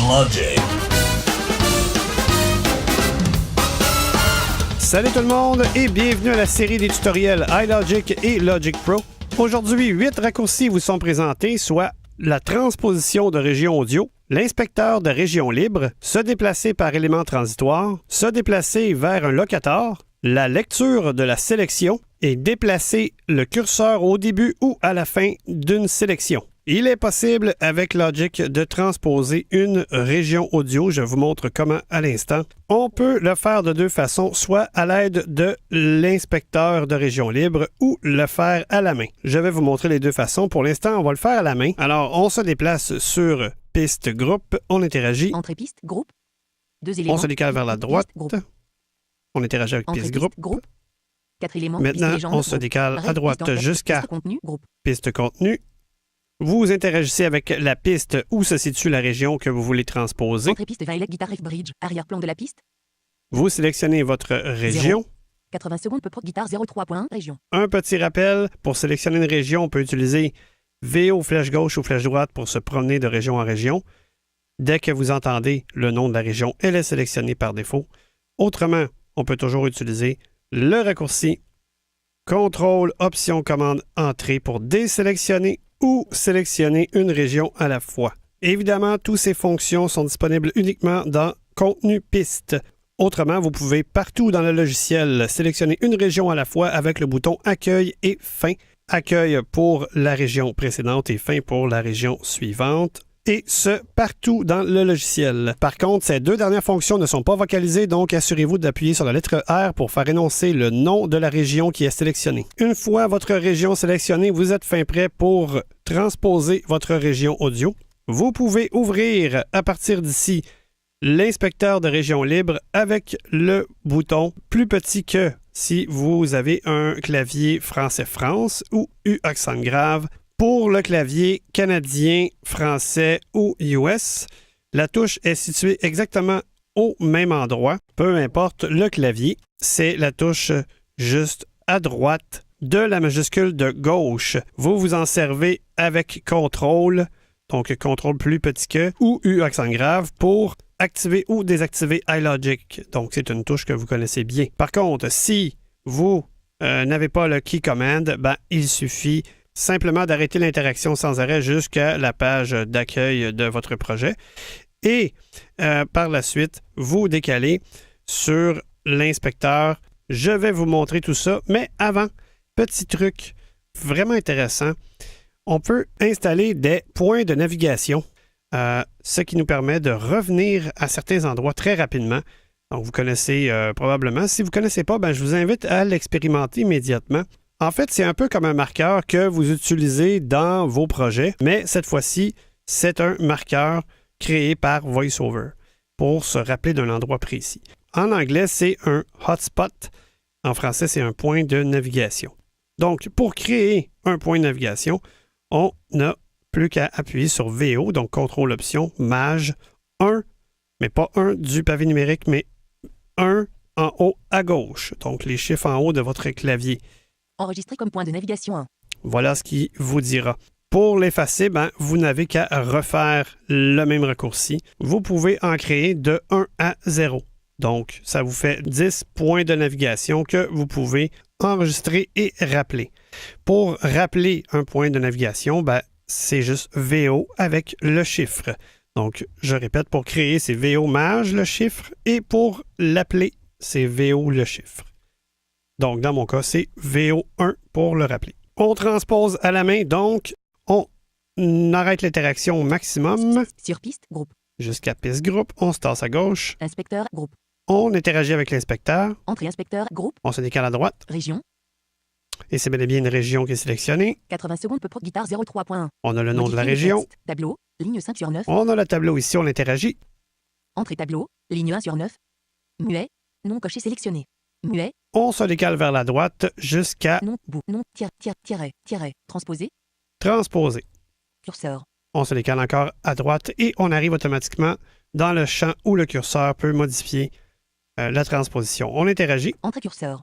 Logic. Salut tout le monde et bienvenue à la série des tutoriels iLogic et Logic Pro. Aujourd'hui, 8 raccourcis vous sont présentés, soit la transposition de région audio, l'inspecteur de région libre, se déplacer par élément transitoire, se déplacer vers un locator, la lecture de la sélection et déplacer le curseur au début ou à la fin d'une sélection. Il est possible avec Logic de transposer une région audio. Je vous montre comment à l'instant. On peut le faire de deux façons, soit à l'aide de l'inspecteur de région libre ou le faire à la main. Je vais vous montrer les deux façons. Pour l'instant, on va le faire à la main. Alors, on se déplace sur piste groupe, on interagit. Entrée piste, groupe. Deux éléments. On se décale vers la droite. Piste, On interagit avec Entrée piste piste, groupe. 4 éléments. Maintenant, piste légende, on se groupe. décale à Règle, droite piste en tête, jusqu'à piste contenu, groupe. piste contenu. Vous interagissez avec la piste où se situe la région que vous voulez transposer. Entrée piste Violet Guitar Riff Bridge. Arrière-plan de la piste. Vous sélectionnez votre région. 80 secondes pour guitare 03.1 région. Un petit rappel, pour sélectionner une région, on peut utiliser VO flèche gauche ou flèche droite pour se promener de région en région. Dès que vous entendez le nom de la région, elle est sélectionnée par défaut. Autrement, on peut toujours utiliser le raccourci CTRL, Option, Commande, Entrée pour désélectionner ou sélectionner une région à la fois. Évidemment, toutes ces fonctions sont disponibles uniquement dans Contenu piste. Autrement, vous pouvez partout dans le logiciel sélectionner une région à la fois avec le bouton Accueil et Fin. Accueil pour la région précédente et Fin pour la région suivante. Et ce, partout dans le logiciel. Par contre, ces deux dernières fonctions ne sont pas vocalisées, donc assurez-vous d'appuyer sur la lettre R pour faire énoncer le nom de la région qui est sélectionnée. Une fois votre région sélectionnée, vous êtes fin prêt pour transposer votre région audio. Vous pouvez ouvrir à partir d'ici l'inspecteur de région libre avec le bouton plus petit que si vous avez un clavier français-France ou U accent grave. Pour le clavier canadien, français ou US, la touche est située exactement au même endroit. Peu importe le clavier, c'est la touche juste à droite de la majuscule de gauche. Vous vous en servez avec CTRL, donc CTRL plus petit que, ou U accent grave pour activer ou désactiver iLogic. Donc, c'est une touche que vous connaissez bien. Par contre, si vous n'avez pas le key command, il suffit simplement d'arrêter l'interaction sans arrêt jusqu'à la page d'accueil de votre projet. Et par la suite, vous décalez sur l'inspecteur. Je vais vous montrer tout ça, mais avant, petit truc vraiment intéressant. On peut installer des points de navigation, ce qui nous permet de revenir à certains endroits très rapidement. Donc, vous connaissez probablement. Si vous ne connaissez pas, je vous invite à l'expérimenter immédiatement. En fait, c'est un peu comme un marqueur que vous utilisez dans vos projets, mais cette fois-ci, c'est un marqueur créé par VoiceOver pour se rappeler d'un endroit précis. En anglais, c'est un hotspot. En français, c'est un point de navigation. Donc, pour créer un point de navigation, on n'a plus qu'à appuyer sur VO, donc CTRL Option, Maj 1, mais pas 1 du pavé numérique, mais 1 en haut à gauche, donc les chiffres en haut de votre clavier. Enregistré comme point de navigation 1. Voilà ce qui vous dira. Pour l'effacer, vous n'avez qu'à refaire le même raccourci. Vous pouvez en créer de 1 à 0. Donc, ça vous fait 10 points de navigation que vous pouvez enregistrer et rappeler. Pour rappeler un point de navigation, c'est juste VO avec le chiffre. Donc, je répète, pour créer, c'est VO Maj le chiffre et pour l'appeler, c'est VO le chiffre. Donc, dans mon cas, c'est VO1 pour le rappeler. On transpose à la main, donc on arrête l'interaction au maximum. Sur piste, groupe. Jusqu'à piste groupe, on se tasse à gauche. Inspecteur, groupe. On interagit avec l'inspecteur. Entrée inspecteur, groupe. On se décale à droite. Région. Et c'est bel et bien une région qui est sélectionnée. 80 secondes pour guitare 03.1. On a le nom de la Modifier le région. texte. Tableau, ligne 5 sur 9. On a le tableau ici, on interagit. Entrée tableau, ligne 1 sur 9. Muet, non coché sélectionné. Muet. On se décale vers la droite jusqu'à Non, bout, non, tiret, transposé. transposer. Curseur. On se décale encore à droite et on arrive automatiquement dans le champ où le curseur peut modifier la transposition. On interagit. Entrée curseur.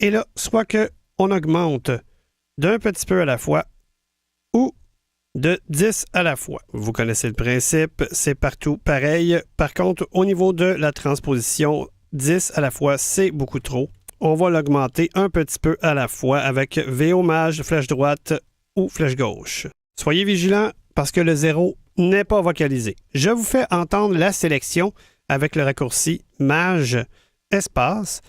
Et là, soit qu'on augmente d'un petit peu à la fois ou de 10 à la fois. Vous connaissez le principe, c'est partout pareil. Par contre, au niveau de la transposition, 10 à la fois, c'est beaucoup trop. On va l'augmenter un petit peu à la fois avec VO maj, flèche droite ou flèche gauche. Soyez vigilants parce que le 0 n'est pas vocalisé. Je vous fais entendre la sélection avec le raccourci maj espace.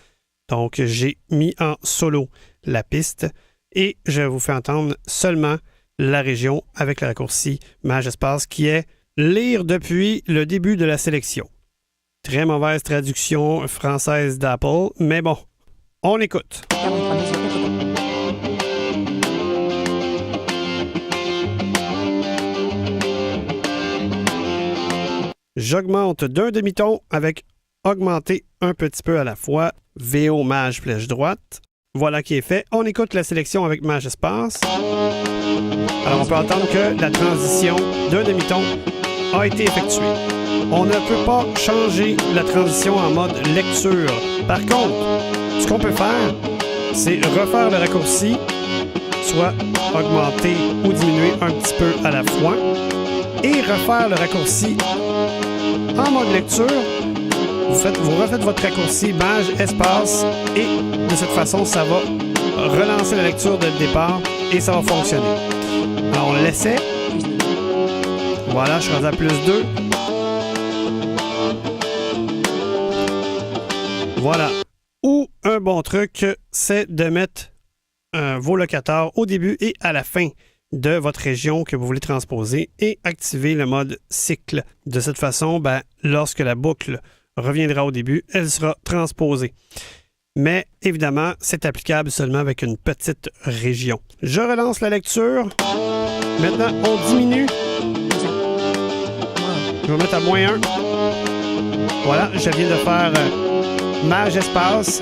Donc, j'ai mis en solo la piste et je vous fais entendre seulement la région avec le raccourci maj espace qui est lire depuis le début de la sélection. Très mauvaise traduction française d'Apple, mais bon, on écoute. 43 mesures 80. J'augmente d'un demi-ton avec augmenter un petit peu à la fois. VO maj flèche droite. Voilà qui est fait. On écoute la sélection avec maj espace. Alors on peut entendre que la transition d'un demi-ton a été effectuée. On ne peut pas changer la transition en mode lecture. Par contre, ce qu'on peut faire, c'est refaire le raccourci, soit augmenter ou diminuer un petit peu à la fois, et refaire le raccourci en mode lecture. Vous refaites votre raccourci maj espace et de cette façon, ça va relancer la lecture dès le départ et ça va fonctionner. Alors, on l'essaie. Voilà, je suis rendu à plus 2. Voilà. Ou un bon truc, c'est de mettre vos locateurs au début et à la fin de votre région que vous voulez transposer et activer le mode cycle. De cette façon, lorsque la boucle reviendra au début, elle sera transposée. Mais évidemment, c'est applicable seulement avec une petite région. Je relance la lecture. Maintenant, on diminue. Je vais mettre à -1. Voilà, je viens de faire maj espace.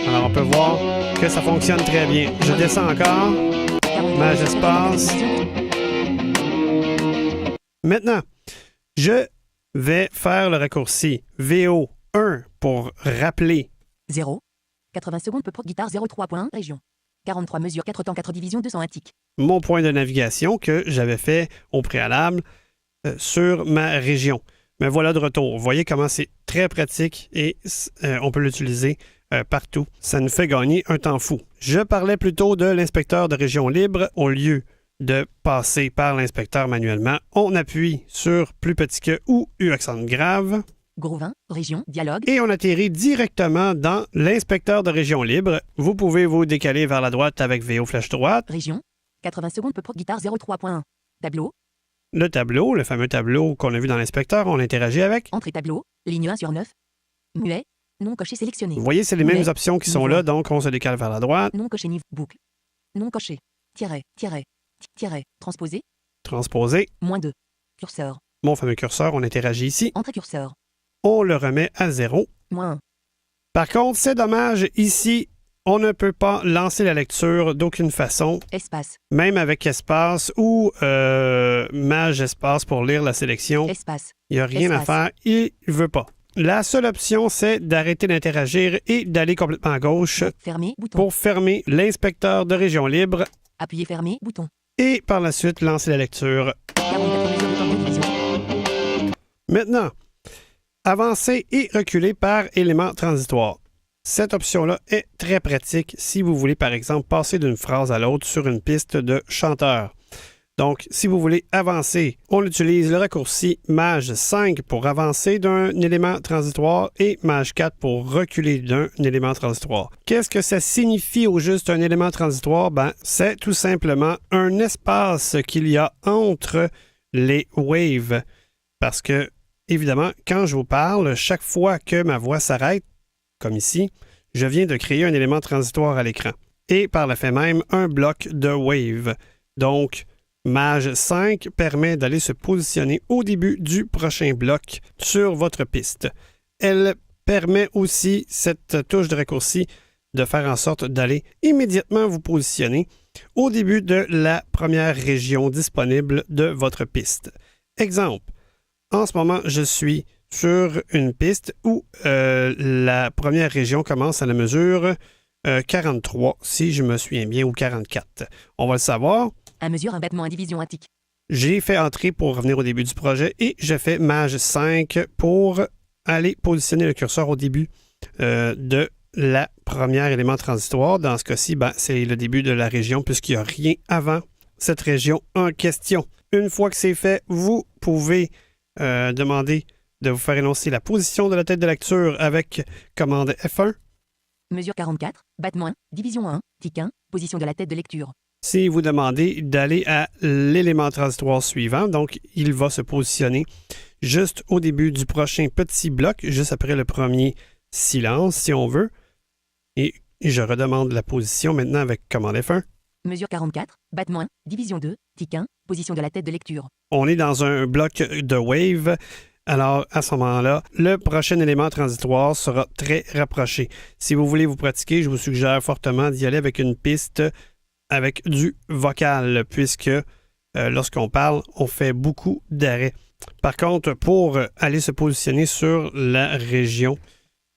Alors, on peut voir que ça fonctionne très bien. Je descends encore. Maj espace. Maintenant, je vais faire le raccourci VO1 pour rappeler. 0. 80 secondes peu pour guitare 0,3.1 région. 43 mesures 4 temps 4 divisions 201 tic. Mon point de navigation que j'avais fait au préalable sur ma région. Mais voilà de retour. Vous voyez comment c'est très pratique et on peut l'utiliser partout. Ça nous fait gagner un temps fou. Je parlais plutôt de l'inspecteur de région libre au lieu de passer par l'inspecteur manuellement. On appuie sur plus petit que ou U accent grave. Gros 20, région, dialogue. Et on atterrit directement dans l'inspecteur de région libre. Vous pouvez vous décaler vers la droite avec VO flèche droite. Région. 80 secondes peu pour guitare 0,3.1. Tableau. Le tableau, le fameux tableau qu'on a vu dans l'inspecteur, on interagit avec. Entrée tableau. Ligne 1 sur 9. Muet. Non coché sélectionné. Vous voyez, c'est les mêmes options qui sont là, donc on se décale vers la droite. Non coché niveau. Boucle. Non coché. Tiret. Transposé. Transposer. -2. Curseur. Mon fameux curseur, on interagit ici. Entrée curseur. On le remet à 0. -1. Par contre, c'est dommage, ici, on ne peut pas lancer la lecture d'aucune façon. Espace. Même avec espace ou maj espace pour lire la sélection. Espace. Il n'y a rien à faire, il ne veut pas. La seule option, c'est d'arrêter d'interagir et d'aller complètement à gauche Fermer, bouton. pour fermer l'inspecteur de région libre Appuyez fermer, bouton. et par la suite lancer la lecture. 44 mesures de temps de division. Maintenant, avancer et reculer par élément transitoire. Cette option-là est très pratique si vous voulez, par exemple, passer d'une phrase à l'autre sur une piste de chanteur. Donc, si vous voulez avancer, on utilise le raccourci maj 5 pour avancer d'un élément transitoire et maj 4 pour reculer d'un élément transitoire. Qu'est-ce que ça signifie au juste un élément transitoire? C'est tout simplement un espace qu'il y a entre les waves. Parce que, évidemment, quand je vous parle, chaque fois que ma voix s'arrête, comme ici, je viens de créer un élément transitoire à l'écran. Et par le fait même, un bloc de wave. Donc, maj 5 permet d'aller se positionner au début du prochain bloc sur votre piste. Elle permet aussi, cette touche de raccourci, de faire en sorte d'aller immédiatement vous positionner au début de la première région disponible de votre piste. Exemple, en ce moment, je suis sur une piste où la première région commence à la mesure 43, si je me souviens bien, ou 44. On va le savoir. À mesure, un battement, indivision, un tic. J'ai fait entrer pour revenir au début du projet et je fais mage 5 pour aller positionner le curseur au début de la première élément transitoire. Dans ce cas-ci, c'est le début de la région puisqu'il n'y a rien avant cette région en question. Une fois que c'est fait, vous pouvez demander de vous faire énoncer la position de la tête de lecture avec commande F1. Mesure 44, battement 1, division 1, tic 1, position de la tête de lecture. Si vous demandez d'aller à l'élément transitoire suivant, donc il va se positionner juste au début du prochain petit bloc, juste après le premier silence, si on veut. Et je redemande la position maintenant avec commande F1. Mesure 44, battement 1, division 2, tic 1, position de la tête de lecture. On est dans un bloc de wave. Alors, à ce moment-là, le prochain élément transitoire sera très rapproché. Si vous voulez vous pratiquer, je vous suggère fortement d'y aller avec une piste avec du vocal, puisque lorsqu'on parle, on fait beaucoup d'arrêts. Par contre, pour aller se positionner sur la région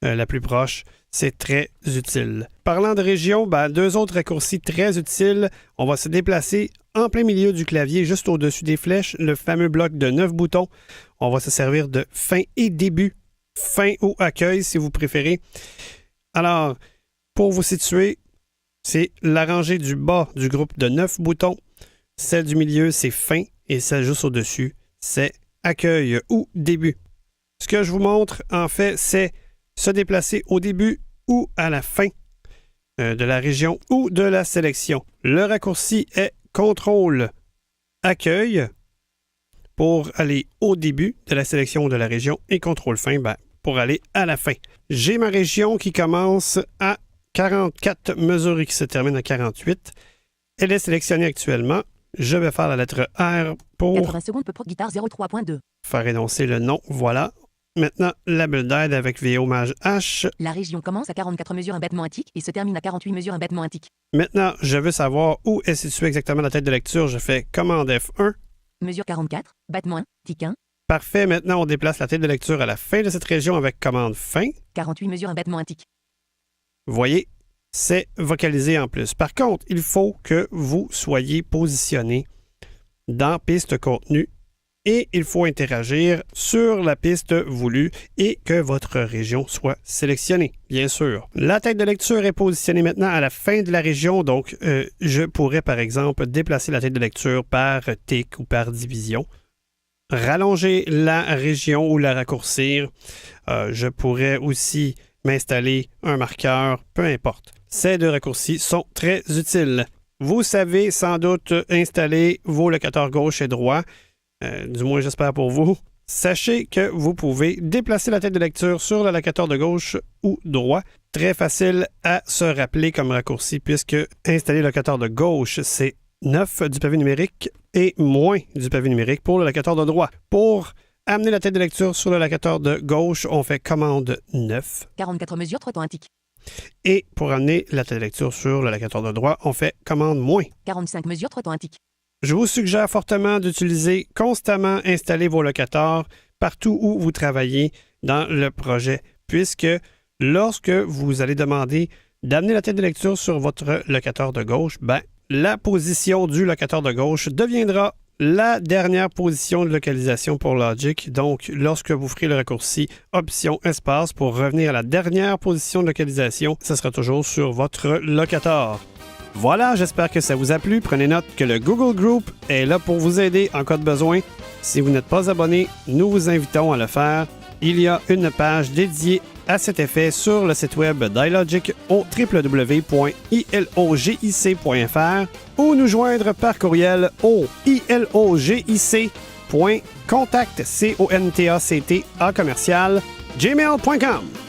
la plus proche, c'est très utile. Parlant de région, deux autres raccourcis très utiles. On va se déplacer en plein milieu du clavier, juste au-dessus des flèches, le fameux bloc de 9 boutons. On va se servir de fin et début, fin ou accueil si vous préférez. Alors, pour vous situer, c'est la rangée du bas du groupe de 9 boutons. Celle du milieu, c'est fin et celle juste au-dessus, c'est accueil ou début. Ce que je vous montre, en fait, c'est se déplacer au début ou à la fin de la région ou de la sélection. Le raccourci est CTRL accueil pour aller au début de la sélection de la région et CTRL fin pour aller à la fin. J'ai ma région qui commence à 44 mesures et qui se termine à 48. Elle est sélectionnée actuellement. Je vais faire la lettre R pour 80 secondes pour guitare 03.2. faire énoncer le nom. Voilà. Maintenant, la bulle d'aide avec VO mage H. La région commence à 44 mesures un battement un tic et se termine à 48 mesures un battement un tic. Maintenant, je veux savoir où est située exactement la tête de lecture. Je fais commande F1. Mesure 44, battement 1, tic 1. Parfait. Maintenant, on déplace la tête de lecture à la fin de cette région avec commande fin. 48 mesures un battement un tic. Vous voyez, c'est vocalisé en plus. Par contre, il faut que vous soyez positionné dans piste contenu et il faut interagir sur la piste voulue et que votre région soit sélectionnée, bien sûr. La tête de lecture est positionnée maintenant à la fin de la région, donc je pourrais par exemple déplacer la tête de lecture par tic ou par division, rallonger la région ou la raccourcir. Je pourrais aussi m'installer un marqueur, peu importe. Ces deux raccourcis sont très utiles. Vous savez sans doute installer vos locateurs gauche et droit. Du moins, j'espère pour vous. Sachez que vous pouvez déplacer la tête de lecture sur le locateur de gauche ou droit. Très facile à se rappeler comme raccourci puisque installer le locateur de gauche, c'est 9 du pavé numérique et moins du pavé numérique pour le locateur de droit. Pour amener la tête de lecture sur le locateur de gauche, on fait commande 9. 44 mesures, 3 temps un tic. Et pour amener la tête de lecture sur le locateur de droit, on fait commande moins. 45 mesures, 3 temps un tic. Je vous suggère fortement d'utiliser constamment installer vos locateurs partout où vous travaillez dans le projet, puisque lorsque vous allez demander d'amener la tête de lecture sur votre locateur de gauche, la position du locateur de gauche deviendra la dernière position de localisation pour Logic. Donc, lorsque vous ferez le raccourci Option Espace pour revenir à la dernière position de localisation, ce sera toujours sur votre locateur. Voilà, j'espère que ça vous a plu. Prenez note que le Google Group est là pour vous aider en cas de besoin. Si vous n'êtes pas abonné, nous vous invitons à le faire. Il y a une page dédiée à cet effet sur le site web d'iLogic au www.ilogic.fr ou nous joindre par courriel au ilogic.contact@gmail.com.